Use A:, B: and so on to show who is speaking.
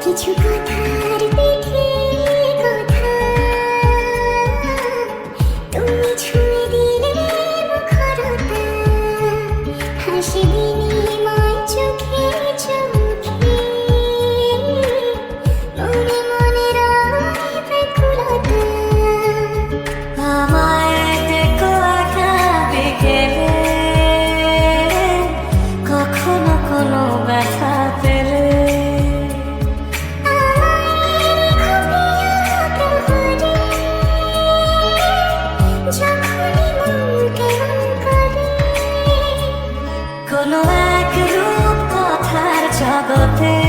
A: কিছু কথার পিঠে কথা তুমি ছুঁয়ে দিলে মুখরতা হাসি বিনিময় চোখে চোখে মনে মনে রয় ব্যাকুলতা
B: আমায় দেখো আঁকা বিকেলে কখনো কোনো ব্যথা পেলে কোনো এক রূপ কথার জগতে